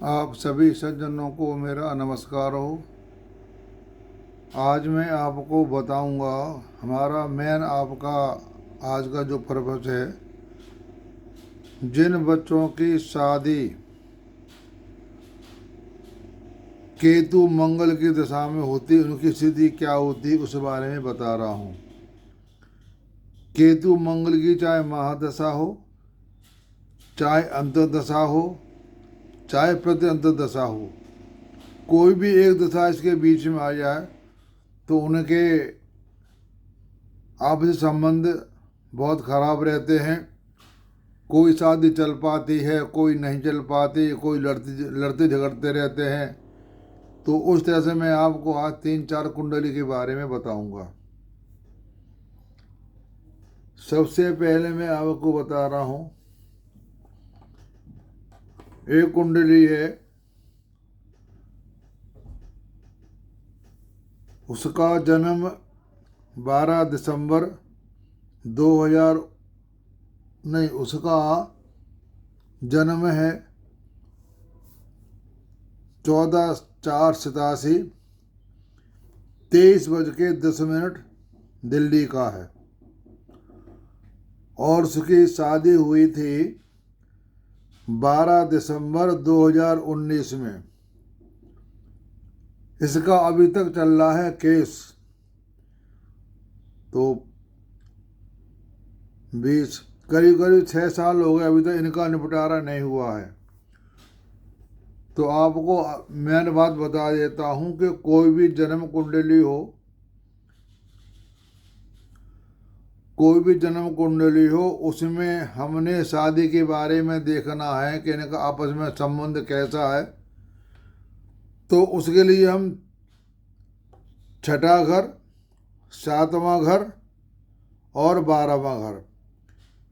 आप सभी सज्जनों को मेरा नमस्कार हो। आज मैं आपको बताऊंगा हमारा मेन आपका आज का जो पर्पस है। जिन बच्चों की शादी केतु मंगल की दशा में होती उनकी स्थिति क्या होती उस बारे में बता रहा हूँ। केतु मंगल की चाहे महादशा हो, चाहे अंतर्दशा हो, चाहे प्रति अंतर्दशा हो, कोई भी एक दशा इसके बीच में आ जाए तो उनके आपसी संबंध बहुत खराब रहते हैं। कोई शादी चल पाती है, कोई नहीं चल पाती, कोई लड़ते झगड़ते रहते हैं। तो उस तरह से मैं आपको आज 3-4 कुंडली के बारे में बताऊंगा। सबसे पहले मैं आपको बता रहा हूँ, एक कुंडली है, उसका जन्म 12 दिसंबर 2000 नहीं, उसका जन्म है 14/4/87, 23:10 दिल्ली का है। और उसकी शादी हुई थी 12 दिसंबर 2019 में। इसका अभी तक चल रहा है केस। तो 20 करीब 6 साल हो गए, अभी तक इनका निपटारा नहीं हुआ है। तो आपको मैं बात बता देता हूँ कि कोई भी जन्म कुंडली हो, कोई भी जन्म कुंडली हो, उसमें हमने शादी के बारे में देखना है कि इनका आपस में संबंध कैसा है। तो उसके लिए हम छठा घर, 7वां घर और 12वां घर,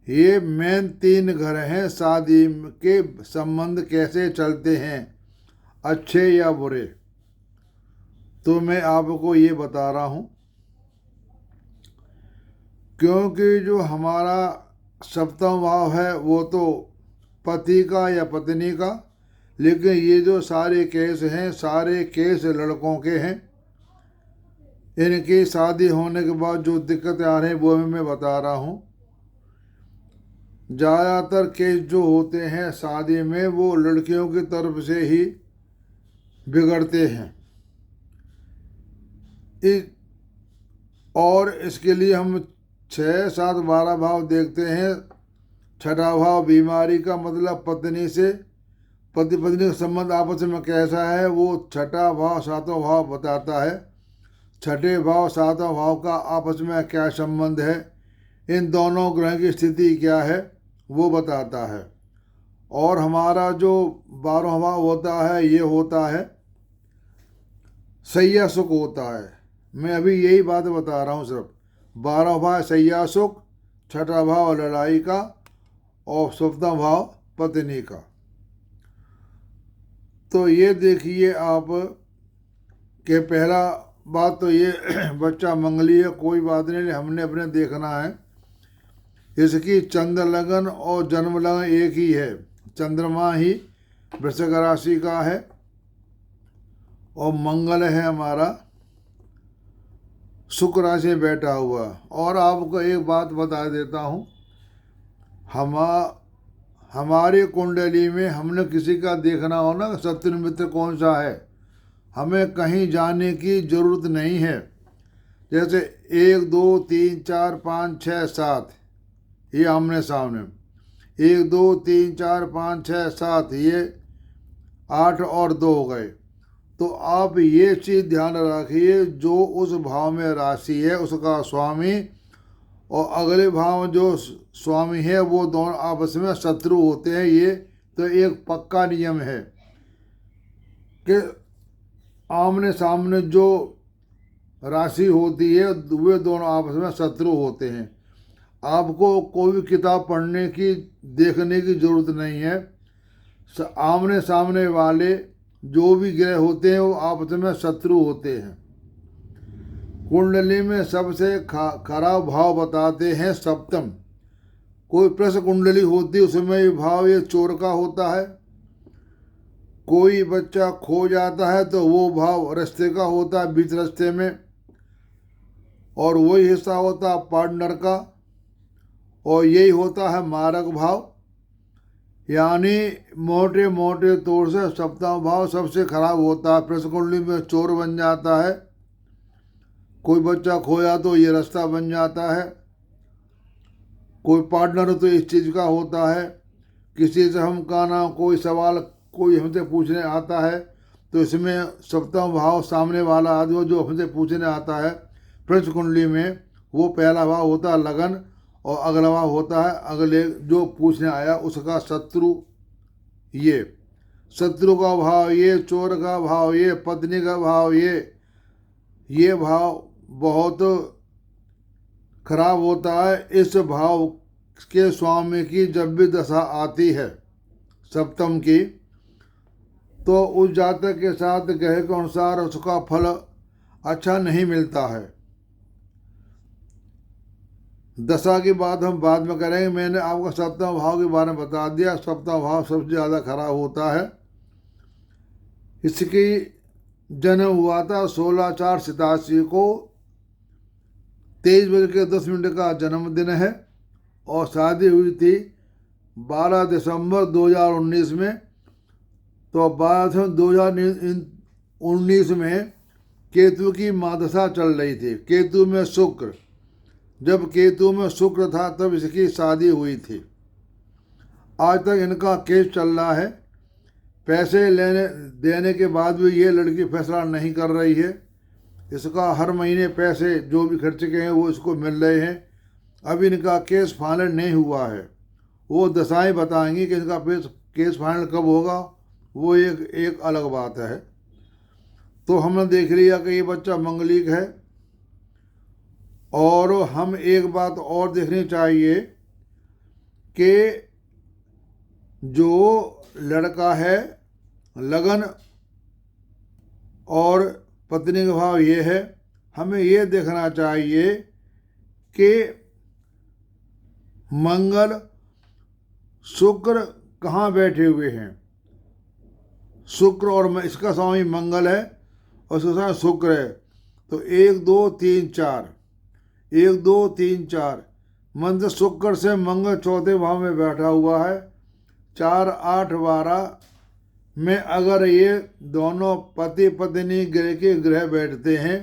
ये मेन 3 घर हैं। शादी के संबंध कैसे चलते हैं, अच्छे या बुरे, तो मैं आपको ये बता रहा हूँ। क्योंकि जो हमारा सप्तम भाव है वो तो पति का या पत्नी का, लेकिन ये जो सारे केस हैं, सारे केस लड़कों के हैं। इनकी शादी होने के बाद जो दिक्कतें आ रही हैं वो मैं बता रहा हूँ। ज़्यादातर केस जो होते हैं शादी में वो लड़कियों की तरफ से ही बिगड़ते हैं। और इसके लिए हम 6, 7, 12 भाव देखते हैं। छठा भाव बीमारी का, मतलब पत्नी से, पति पत्नी का संबंध आपस में कैसा है, वो छठा भाव 7वां भाव बताता है। छठे भाव 7वां भाव का आपस में क्या संबंध है, इन दोनों ग्रह की स्थिति क्या है, वो बताता है। और हमारा जो 12वां भाव होता है, ये होता है सैया सुख होता है। मैं अभी यही बात बता रहा हूँ सिर्फ। 12वां भाव सैया सुख, छठा भाव लड़ाई का और 7वां भाव पत्नी का। तो ये देखिए आप कि पहला बात तो ये बच्चा मंगली है, कोई बात नहीं, हमने अपने देखना है। इसकी चंद्र लगन और जन्म लगन एक ही है। चंद्रमा ही वृश्चिक राशि का है और मंगल है हमारा शुक्र राशि में बैठा हुआ। और आपको एक बात बता देता हूँ, हमारी कुंडली में हमने किसी का देखना हो ना शत्रु मित्र कौन सा है, हमें कहीं जाने की ज़रूरत नहीं है। जैसे 1, 2, 3, 4, 5, 6, 7 ये आमने सामने, 1, 2, 3, 4, 5, 6, 7 ये 8 और 2 हो गए। तो आप ये चीज़ ध्यान रखिए, जो उस भाव में राशि है उसका स्वामी और अगले भाव में जो स्वामी है वो दोनों आपस में शत्रु होते हैं। ये तो एक पक्का नियम है कि आमने सामने जो राशि होती है वे दोनों आपस में शत्रु होते हैं। आपको कोई भी किताब पढ़ने की, देखने की ज़रूरत नहीं है। आमने सामने वाले जो भी ग्रह होते हैं वो आपस में शत्रु होते हैं। कुंडली में सबसे खराब भाव बताते हैं सप्तम। कोई प्रश्न कुंडली होती है उसमें भाव ये चोर का होता है, कोई बच्चा खो जाता है तो वो भाव रास्ते का होता है, बीच रास्ते में, और वही हिस्सा होता है पार्टनर का, और यही होता है मारक भाव। यानी मोटे मोटे तौर से सप्तम भाव सबसे खराब होता है। प्रश्न कुंडली में चोर बन जाता है, कोई बच्चा खोया तो ये रास्ता बन जाता है, कोई पार्टनर तो इस चीज़ का होता है, किसी से हम कहना कोई सवाल कोई हमसे पूछने आता है तो इसमें सप्तम भाव सामने वाला आदमी जो हमसे पूछने आता है प्रश्न कुंडली में, वो पहला भाव होता है लगन, और अगला भाव होता है अगले जो पूछने आया उसका शत्रु। ये शत्रु का भाव, ये चोर का भाव, ये पत्नी का भाव, ये भाव बहुत खराब होता है। इस भाव के स्वामी की जब भी दशा आती है सप्तम की, तो उस जातक के साथ ग्रह के अनुसार उसका फल अच्छा नहीं मिलता है। दशा की बात हम बाद में करेंगे। मैंने आपको सप्तम भाव के बारे में बता दिया। सप्तम भाव सबसे ज़्यादा खराब होता है। इसकी जन्म हुआ था 16/4/87 को, 23:10 का जन्मदिन है, और शादी हुई थी 12 दिसंबर 2019 में। तो 12 दिसंबर 2019 में केतु की महादशा चल रही थी, केतु में शुक्र। जब केतु में शुक्र था तब इसकी शादी हुई थी। आज तक इनका केस चल रहा है। पैसे लेने देने के बाद भी ये लड़की फैसला नहीं कर रही है। इसका हर महीने पैसे जो भी खर्च के हैं वो इसको मिल रहे हैं। अभी इनका केस फाइनल नहीं हुआ है। वो दशाएं बताएंगी कि इनका केस फाइनल कब होगा, वो एक अलग बात है। तो हमने देख लिया कि ये बच्चा मंगलिक है। और हम एक बात और देखनी चाहिए कि जो लड़का है लगन और पत्नी का भाव ये है, हमें ये देखना चाहिए कि मंगल शुक्र कहाँ बैठे हुए हैं। शुक्र और इसका स्वामी मंगल है और इसका स्वामी शुक्र है। तो 1 2 3 4, 1 2 3 4 मंत्र शुक्र से मंगल चौथे भाव में बैठा हुआ है। 4 8 12 में अगर ये दोनों पति पत्नी ग्रह के ग्रह बैठते हैं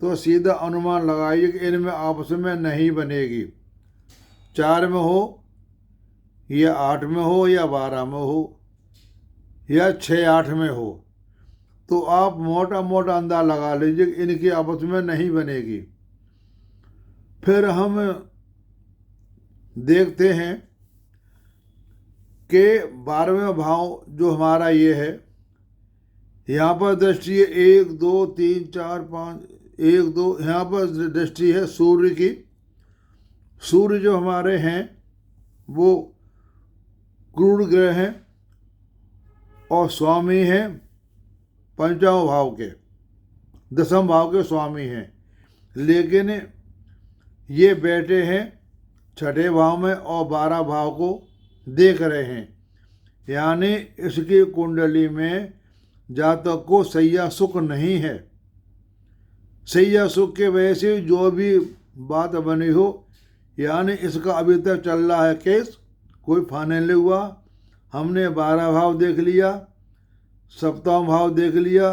तो सीधा अनुमान लगाइए कि इनमें आपस में नहीं बनेगी। 4 में हो या 8 में हो या 12 में हो या 6 8 में हो, तो आप मोटा मोटा अंदाजा लगा लीजिए कि इनकी आपस में नहीं बनेगी। फिर हम देखते हैं कि 12वें भाव जो हमारा ये है, यहाँ पर दृष्टि है 1 2 3 4 5, 1 2, यहाँ पर दृष्टि है सूर्य की। सूर्य जो हमारे हैं वो क्रूर ग्रह हैं और स्वामी हैं पंचम भाव के, 10वें भाव के स्वामी हैं। लेकिन ये बैठे हैं 6ठे भाव में और 12 भाव को देख रहे हैं। यानी इसकी कुंडली में जातक को सैया सुख नहीं है। सैया सुख के वजह से जो भी बात बनी हो, यानी इसका अभी तक चल रहा है केस, कोई फाइनल नहीं हुआ। हमने 12 भाव देख लिया, 7वां भाव देख लिया,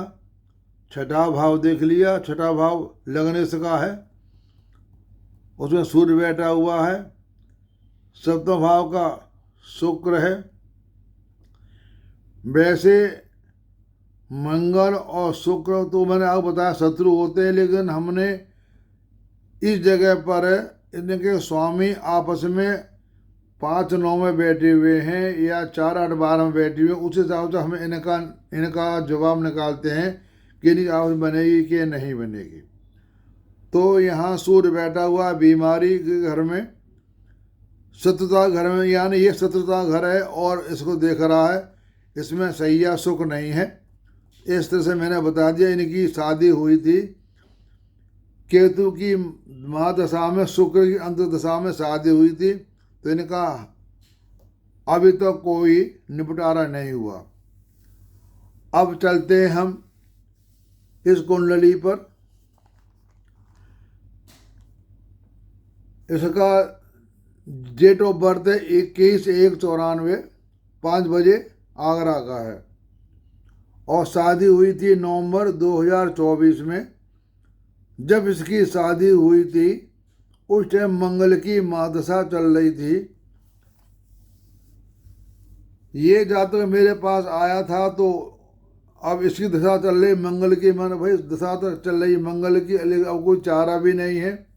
6ठा भाव देख लिया। 6ठा भाव लगने का है, उसमें सूर्य बैठा हुआ है। 7वां भाव का शुक्र है। वैसे मंगल और शुक्र तो मैंने आपको बताया शत्रु होते हैं, लेकिन हमने इस जगह पर इनके स्वामी आपस में 5 9 में बैठे हुए हैं या 4 8 12 में बैठे हुए हैं। उस हिसाब से हमें इनका जवाब निकालते हैं कि इनकी आपस बनेगी कि नहीं बनेगी। तो यहाँ सूर्य बैठा हुआ बीमारी के घर में, शत्रुता घर में, यानी ये शत्रुता घर है और इसको देख रहा है। इसमें सैया सुख नहीं है। इस तरह से मैंने बता दिया। इनकी शादी हुई थी केतु की महादशा में, शुक्र की अंतर्दशा में शादी हुई थी। तो इनका अभी तक कोई निपटारा नहीं हुआ। अब चलते हैं हम इस कुंडली पर। इसका डेट ऑफ बर्थ है 21/1/94, 5 बजे आगरा का है, और शादी हुई थी नवंबर 2024 में। जब इसकी शादी हुई थी उस टाइम मंगल की महादशा चल रही थी। ये जातक मेरे पास आया था तो अब इसकी दशा चल रही मंगल की, मैंने भाई दशा तो चल रही मंगल की, लेकिन अब कोई चारा भी नहीं है,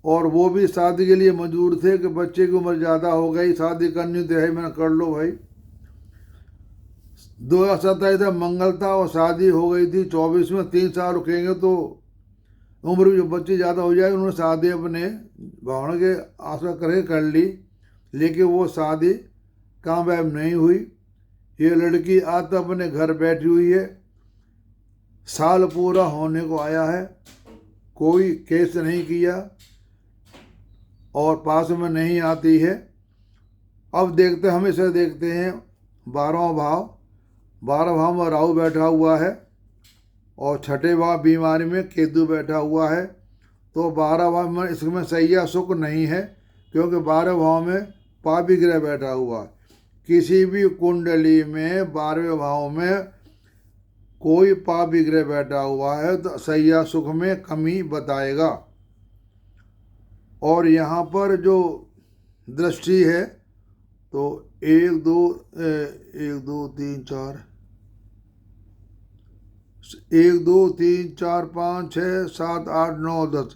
और वो भी शादी के लिए मजबूर थे कि बच्चे की उम्र ज़्यादा हो गई, शादी करनी तो है, मैंने कर लो भाई। 2027 में मंगल था और शादी हो गई थी 24 में। 3 साल रुकेंगे तो उम्र जो बच्ची ज़्यादा हो जाएगी। उन्होंने शादी अपने भावना के आशा करके कर ली, लेकिन वो शादी कामयाब नहीं हुई। ये लड़की आज तक अपने घर बैठी हुई है, साल पूरा होने को आया है, कोई केस नहीं किया और पास में नहीं आती है। अब देखते हमेशा देखते हैं 12वां भाव। 12 भाव में राहु बैठा हुआ है और छठे भाव बीमारी में केतु बैठा हुआ है। तो 12 भाव में इसमें सैया सुख नहीं है, क्योंकि 12 भाव में पापी ग्रह बैठा हुआ है। किसी भी कुंडली में 12वें भाव में कोई पापी ग्रह बैठा हुआ है तो सैया सुख में कमी बताएगा। और यहाँ पर जो दृष्टि है तो 1 2 3 4 1 2 3 4 5 6 7 8 9 10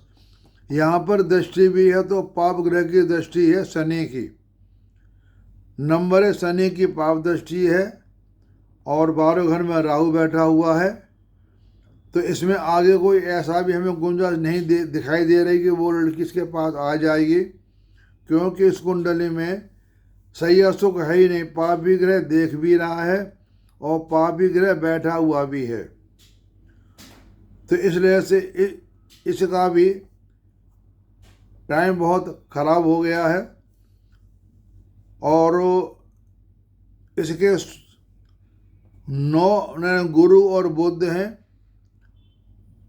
यहाँ पर दृष्टि भी है। तो पाप ग्रह की दृष्टि है शनि की, नंबर है शनि की पाप दृष्टि है, और 12 घर में राहु बैठा हुआ है। तो इसमें आगे कोई ऐसा भी हमें गुंजाइश नहीं दिखाई दे रही कि वो लड़की इसके पास आ जाएगी, क्योंकि इस कुंडली में सैया सुख है ही नहीं। पापी ग्रह देख भी रहा है और पापी ग्रह बैठा हुआ भी है। तो इसलिए से इसका भी टाइम बहुत खराब हो गया है। और इसके 9 गुरु और बुध हैं।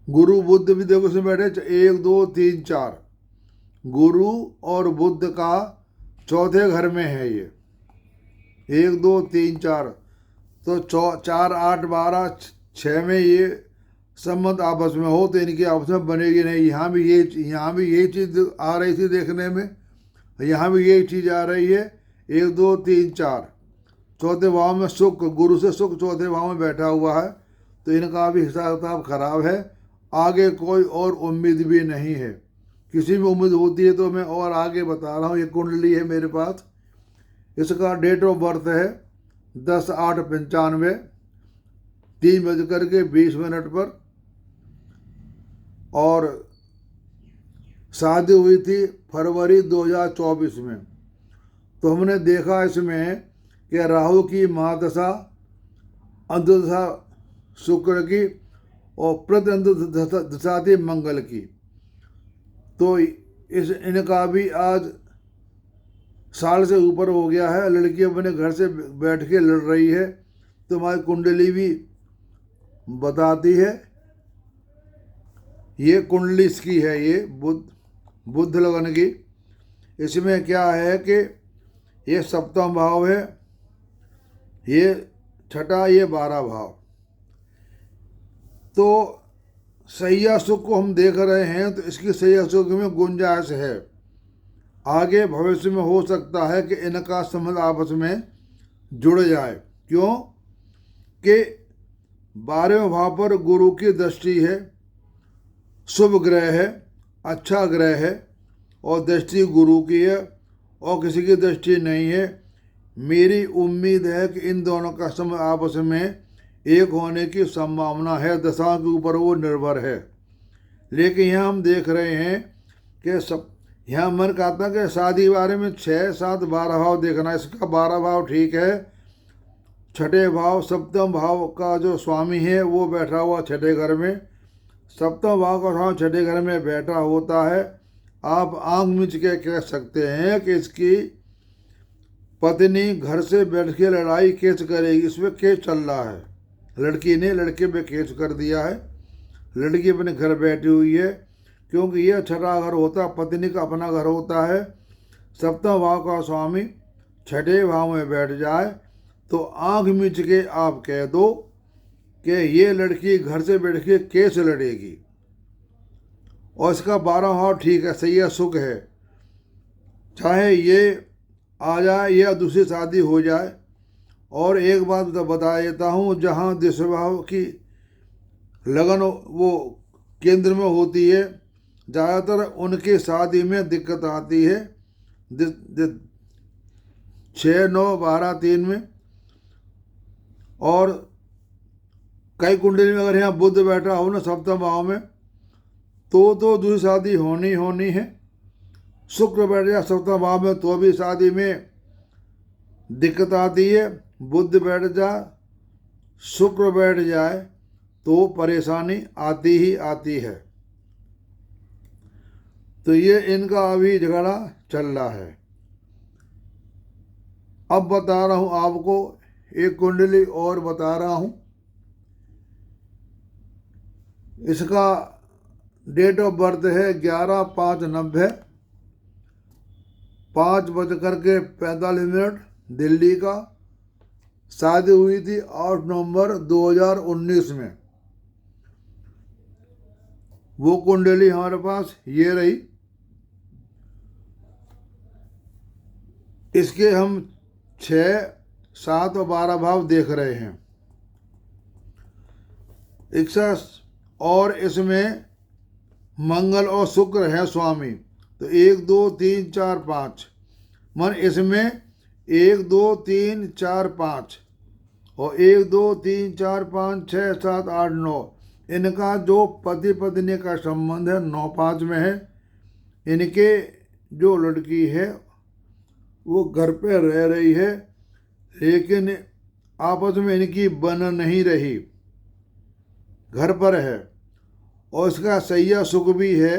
गुरु बुध भी देखो इसमें बैठे 1 2 3 4 गुरु और बुध का चौथे घर में है ये 1 2 3 4। तो 4 8 12 6 में ये संबंध आपस में हो तो इनकी आपस में बनेगी नहीं। यहाँ भी यही चीज़ आ रही थी देखने में, यहाँ भी यही चीज़ आ रही है। 1 2 3 4 चौथे भाव में सुख, गुरु से सुख चौथे भाव में बैठा हुआ है। तो इनका भी हिसाब किताब खराब है। आगे कोई और उम्मीद भी नहीं है। किसी में उम्मीद होती है तो मैं और आगे बता रहा हूँ। ये कुंडली है मेरे पास, इसका डेट ऑफ बर्थ है 10/8/95, 3:20 पर, और शादी हुई थी फरवरी 2024 में। तो हमने देखा इसमें कि राहु की महादशा, अंतर्दशा शुक्र की और प्रत्यंतदशा थी मंगल की। तो इनका भी आज साल से ऊपर हो गया है। लड़की अपने घर से बैठ के लड़ रही है। तो हमारी कुंडली भी बताती है। ये कुंडली इसकी है, ये बुध लगन की। इसमें क्या है कि ये सप्तम भाव है, ये छठा, ये 12 भाव। तो सैया सुख को हम देख रहे हैं तो इसकी सैया सुख में गुंजाइश है। आगे भविष्य में हो सकता है कि इनका संबंध आपस में जुड़ जाए। क्यों कि 12वें भाव पर गुरु की दृष्टि है, शुभ ग्रह है, अच्छा ग्रह है, और दृष्टि गुरु की है और किसी की दृष्टि नहीं है। मेरी उम्मीद है कि इन दोनों का संबंध आपस में एक होने की संभावना है। दशाओं के ऊपर वो निर्भर है। लेकिन यहाँ हम देख रहे हैं कि सब यहाँ मन कहता है कि शादी बारे में 6 7 12 भाव देखना। इसका 12 भाव ठीक है। छठे भाव सप्तम भाव का जो स्वामी है वो बैठा हुआ छठे घर में। सप्तम भाव का स्वामी छठे घर में बैठा होता है। आप आंख मीच के कह सकते हैं कि इसकी पत्नी घर से बैठ के लड़ाई केस करेगी। इसमें केस चल रहा है। लड़की ने लड़के पे केस कर दिया है। लड़की अपने घर बैठी हुई है, क्योंकि यह छठा घर होता है, पत्नी का अपना घर होता है। सप्तम भाव का स्वामी छठे भाव में बैठ जाए तो आंख मीच के आप कह दो कि ये लड़की घर से बैठ के केस लड़ेगी, और इसका 12 भाव ठीक है, सही है, सुख है, चाहे ये आ जाए या दूसरी शादी हो जाए। और एक बात बता देता हूँ, जहाँ दिशभाव की लगन वो केंद्र में होती है, ज़्यादातर उनकी शादी में दिक्कत आती है 6, 9, 12, 3 में। और कई कुंडली में अगर यहाँ बुध बैठा हो ना सप्तम भाव में, तो दूसरी शादी होनी है। शुक्र बैठ जाए सप्तम भाव में तो भी शादी में दिक्कत आती है। बुध बैठ जाए, शुक्र बैठ जाए तो परेशानी आती ही आती है। तो ये इनका अभी झगड़ा चल रहा है। अब बता रहा हूँ आपको एक कुंडली और बता रहा हूँ। इसका डेट ऑफ बर्थ है 11/5/90, 5:45 दिल्ली का। शादी हुई थी 8 नवंबर 2019 में। वो कुंडली हमारे पास ये रही। इसके हम 6, 7 और 12 भाव देख रहे हैं। और इसमें मंगल और शुक्र है स्वामी। तो 1, 2, 3, 4, 5 मन इसमें 1, 2, 3, 4, 5 और 1, 2, 3, 4, 5, 6, 7, 8, 9 इनका जो पति पत्नी का संबंध है 9, 5 में है। इनके जो लड़की है वो घर पे रह रही है, लेकिन आपस में इनकी बन नहीं रही, घर पर है। और इसका सैया सुख भी है,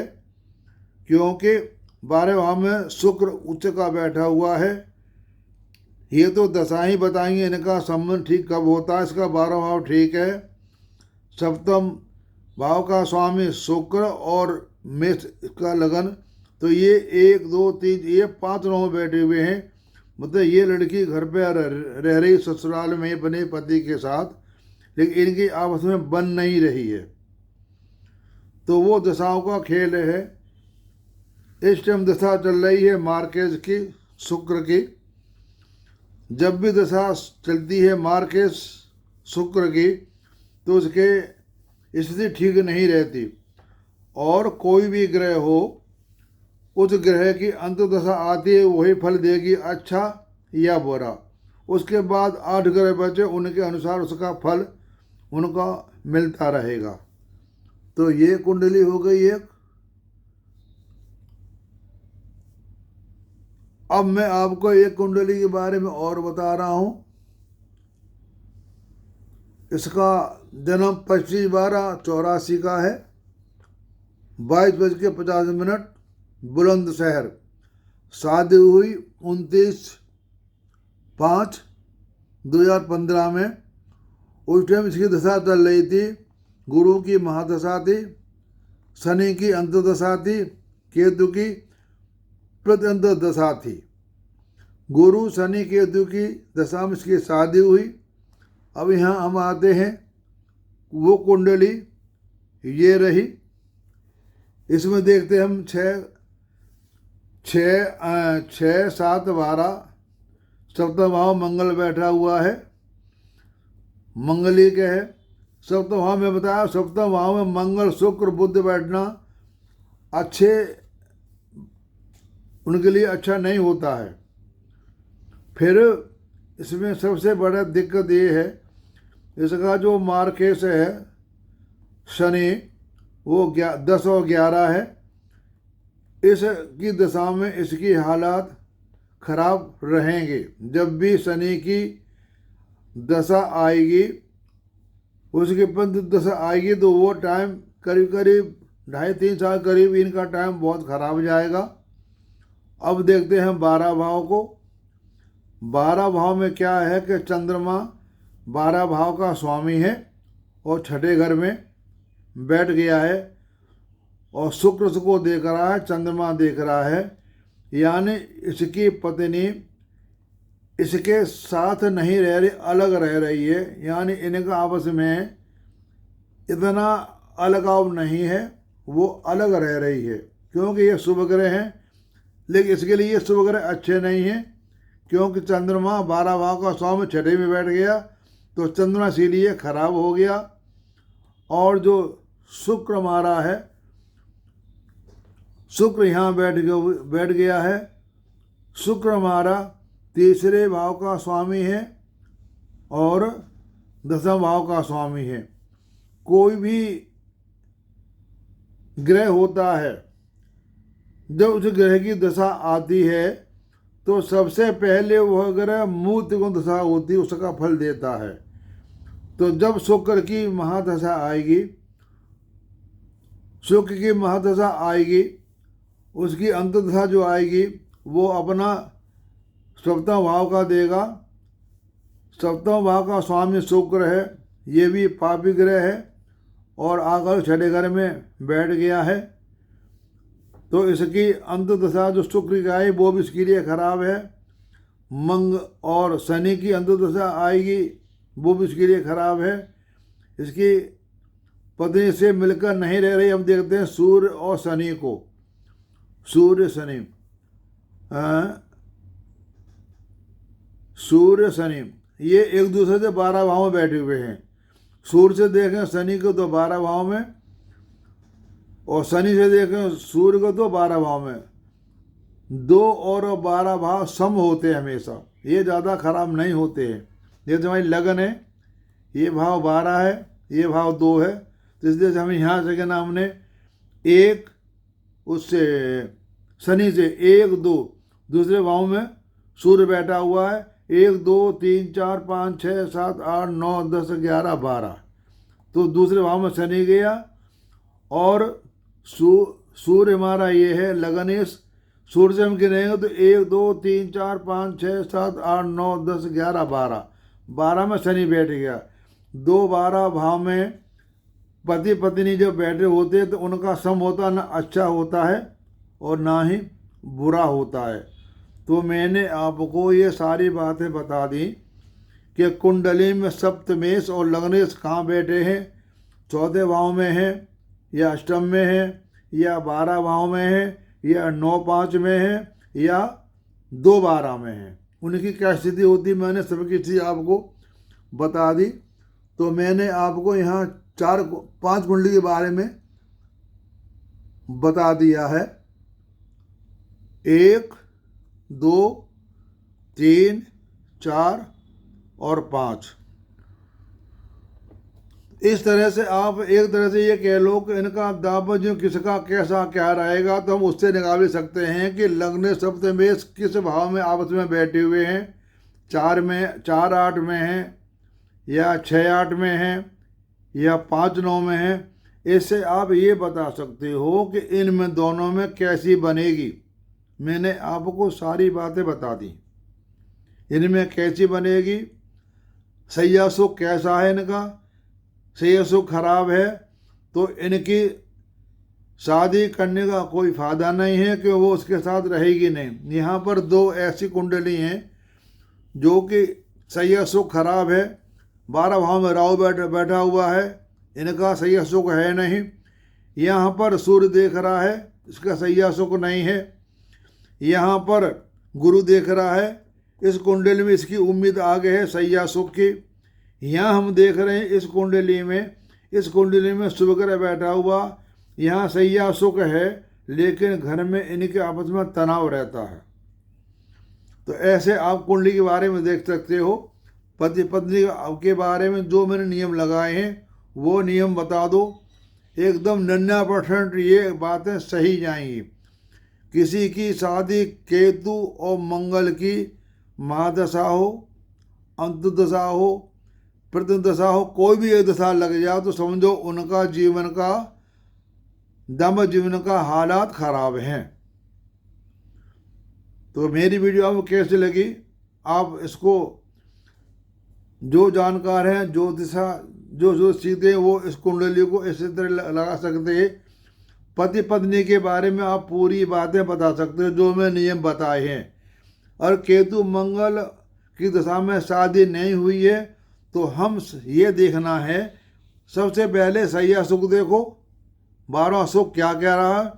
क्योंकि 12 भाव में शुक्र उच्च का बैठा हुआ है। ये तो दशा ही बताएंगे इनका संबंध ठीक कब होता है। इसका 12 भाव ठीक है। सप्तम भाव का स्वामी शुक्र और मेष का लगन। तो ये 1, 2, 3 ये 5 में बैठे हुए हैं। मतलब ये लड़की घर पे रह रही ससुराल में अपने पति के साथ, लेकिन इनकी आपस में बन नहीं रही है। तो वो दशाओं का खेल है। इस टाइम दशा चल रही है मार्केज की, शुक्र की। जब भी दशा चलती है मार्केज शुक्र की तो उसके स्थिति ठीक नहीं रहती। और कोई भी ग्रह हो, उस ग्रह की अंत दशा आती है, वही फल देगी, अच्छा या बुरा। उसके बाद 8 ग्रह बचे, उनके अनुसार उसका फल उनका मिलता रहेगा। तो ये कुंडली हो गई एक। अब मैं आपको एक कुंडली के बारे में और बता रहा हूं। इसका जन्म 25/12/84 का है, 22:50 बुलंदशहर। शादी हुई 29/5/2015 में। उस टाइम इसकी दशा चल रही थी, गुरु की महादशा थी, शनि की अंतदशा थी, केतु की प्रत्यंत दशा थी। गुरु शनि केतु की दशा में इसकी शादी हुई। अब यहाँ हम आते हैं, वो कुंडली ये रही। इसमें देखते हम 6, 7, 12 सप्तम भाव मंगल बैठा हुआ है, मंगली के है। सप्तम भाव में बताया, सप्तम भाव में मंगल शुक्र बुध बैठना अच्छे उनके लिए अच्छा नहीं होता है। फिर इसमें सबसे बड़ा दिक्कत ये है, इसका जो मार्केश है शनि वो 10 और 11 है। इसकी दशा में इसकी हालात खराब रहेंगे। जब भी शनि की दशा आएगी, उसके पंथ दशा आएगी, तो वो टाइम करीब 2.5-3 साल करीब इनका टाइम बहुत खराब जाएगा। अब देखते हैं 12 भाव को। 12 भाव में क्या है कि चंद्रमा 12 भाव का स्वामी है और छठे घर में बैठ गया है और शुक्र को देख रहा है, चंद्रमा देख रहा है, यानी इसकी पत्नी इसके साथ नहीं रह रही, अलग रह रही है, यानी इनका आपस में इतना अलगाव नहीं है, वो अलग रह रही है। क्योंकि ये शुभ ग्रह हैं, लेकिन इसके लिए ये शुभ ग्रह अच्छे नहीं हैं, क्योंकि चंद्रमा 12 भाव का स्वामी छठे में बैठ गया, तो चंद्रमा इसीलिए खराब हो गया। और जो शुक्र हमारा है, शुक्र यहाँ बैठ गया है। शुक्र हमारा तीसरे भाव का स्वामी है और 10वें भाव का स्वामी है। कोई भी ग्रह होता है, जब उस ग्रह की दशा आती है तो सबसे पहले वह ग्रह मूर्त गुण दशा होती है, उसका फल देता है। तो जब शुक्र की महादशा आएगी, शुक्र की महादशा आएगी, उसकी अंतदशा जो आएगी वो अपना 7वां भाव का देगा। 7वां भाव का स्वामी शुक्र है, ये भी पापी ग्रह है और आकर छठे घर में बैठ गया है, तो इसकी अंतदशा जो शुक्र की आई वो भी इसके लिए खराब है। मंग और शनि की अंतदशा आएगी, वो भी इसके लिए खराब है। इसकी पत्नी से मिलकर नहीं रह रही। हम देखते हैं सूर्य और शनि को, सूर्य शनि, सूर्य शनि ये एक दूसरे से 12 भाव में बैठे हुए हैं। सूर्य से देखें शनि को तो 12 भाव में, और शनि से देखें सूर्य को तो 12 भाव में। 2 और 12 भाव सम होते हैं हमेशा, ये ज़्यादा खराब नहीं होते हैं। जैसे हमारी लगन है, ये भाव 12 है, ये भाव 2 है, तो इसलिए हमें यहाँ से कहना, हमने एक उससे शनि से 1 2 दूसरे भाव में सूर्य बैठा हुआ है, 1 2 3 4 5 6 7 8 9 10 11 12, तो दूसरे भाव में शनि गया। और सूर्य हमारा ये है लगनेश, सूर्य से हम गिनेंगे तो 1 2 3 4 5 6 7 8 9 10 11 12, 12 में शनि बैठ गया। 2 12 भाव में पति पत्नी जब बैठे होते हैं तो उनका सम होता ना अच्छा होता है और ना ही बुरा होता है। तो मैंने आपको ये सारी बातें बता दी कि कुंडली में सप्तमेश और लग्नेश कहाँ बैठे हैं, 14 भाव में हैं या अष्टम में हैं या 12 भाव में हैं या 9 5 में हैं या 2 12 में हैं, उनकी क्या स्थिति होती, मैंने सबकी चीज़ आपको बता दी। तो मैंने आपको यहाँ 5 कुंडली के बारे में बता दिया है, 1 2 3 4 और 5। इस तरह से आप एक तरह से ये कह लो कि इनका दाम्पत्य किसका कैसा क्या रहेगा, तो हम उससे निकाल भी सकते हैं कि लग्न सप्तमेश किस भाव में आपस में बैठे हुए हैं, 4 में 4 8 में हैं या 6 8 में हैं या 5 9 में हैं। इससे आप ये बता सकते हो कि इनमें दोनों में कैसी बनेगी। मैंने आपको सारी बातें बता दी, इनमें कैसी बनेगी, सैया सुख कैसा है इनका, सैया सुख खराब है तो इनकी शादी करने का कोई फ़ायदा नहीं है कि वो उसके साथ रहेगी नहीं। यहाँ पर 2 ऐसी कुंडली हैं जो कि सैया सुख खराब है, 12 भाव में राहु बैठा हुआ है, इनका सैया सुख है नहीं। यहाँ पर सूर्य देख रहा है, इसका सैया सुख नहीं है। यहाँ पर गुरु देख रहा है, इस कुंडली में इसकी उम्मीद आगे है सैया सुख की। यहाँ हम देख रहे हैं इस कुंडली में शुभ ग्रह बैठा हुआ, यहाँ सैया सुख है, लेकिन घर में इनके आपस में तनाव रहता है। तो ऐसे आप कुंडली के बारे में देख सकते हो। पति पत्नी के बारे में जो मैंने नियम लगाए हैं वो नियम बता दो, एकदम 99% ये बातें सही जाएंगी। किसी की शादी केतु और मंगल की महादशा हो, अंतदशा हो, प्रतिदशा हो, कोई भी एक दशा लग जाए तो समझो उनका जीवन का दाम्पत्य जीवन का हालात खराब हैं। तो मेरी वीडियो आपको कैसी लगी, आप इसको जो जानकार हैं, जो सीखते हैं, वो इस कुंडली को इसी तरह लगा सकते हैं। पति पत्नी के बारे में आप पूरी बातें बता सकते हो जो मैं नियम बताए हैं। और केतु मंगल की दशा में शादी नहीं हुई है तो हम ये देखना है, सबसे पहले सैया सुख देखो, 12वां सुख क्या कह रहा है,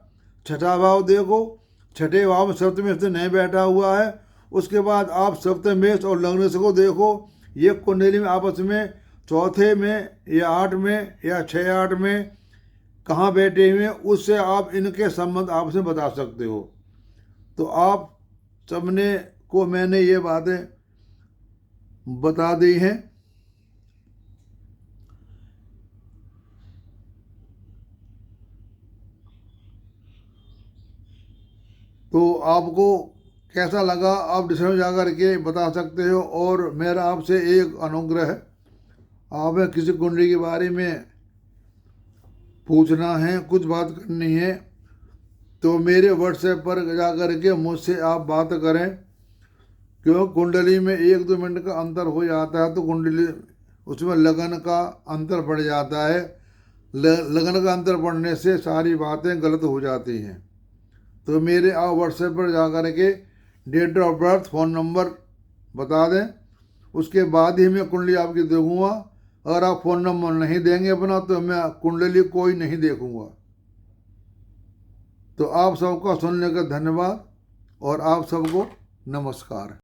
छठा भाव देखो, छठे भाव में सप्तमेश से नहीं बैठा हुआ है। उसके बाद आप सप्तमेश और लग्नेश को देखो, ये कुंडली में आपस में चौथे में या 8 में या 6-8 में कहाँ बैठे हुए हैं, उससे आप इनके संबंध आपस में बता सकते हो। तो आप सबने को मैंने ये बातें बता दी हैं। तो आपको कैसा लगा आप डिस्क्रिप्शन में जा कर के बता सकते हो। और मेरा आपसे एक अनुग्रह है, आप किसी कुंडली के बारे में पूछना है, कुछ बात करनी है, तो मेरे व्हाट्सएप पर जा कर के मुझसे आप बात करें। क्यों कुंडली में 1-2 मिनट का अंतर हो जाता है तो कुंडली उसमें लगन का अंतर पड़ जाता है। लगन का अंतर पड़ने से सारी बातें गलत हो जाती हैं। तो मेरे आप व्हाट्सएप पर जा कर के date of birth, phone number बता दें, उसके बाद ही मैं कुंडली आपकी देखूँगा। अगर आप फ़ोन नंबर नहीं देंगे अपना तो मैं कुंडली कोई नहीं देखूँगा। तो आप सबका सुनने का धन्यवाद और आप सबको नमस्कार।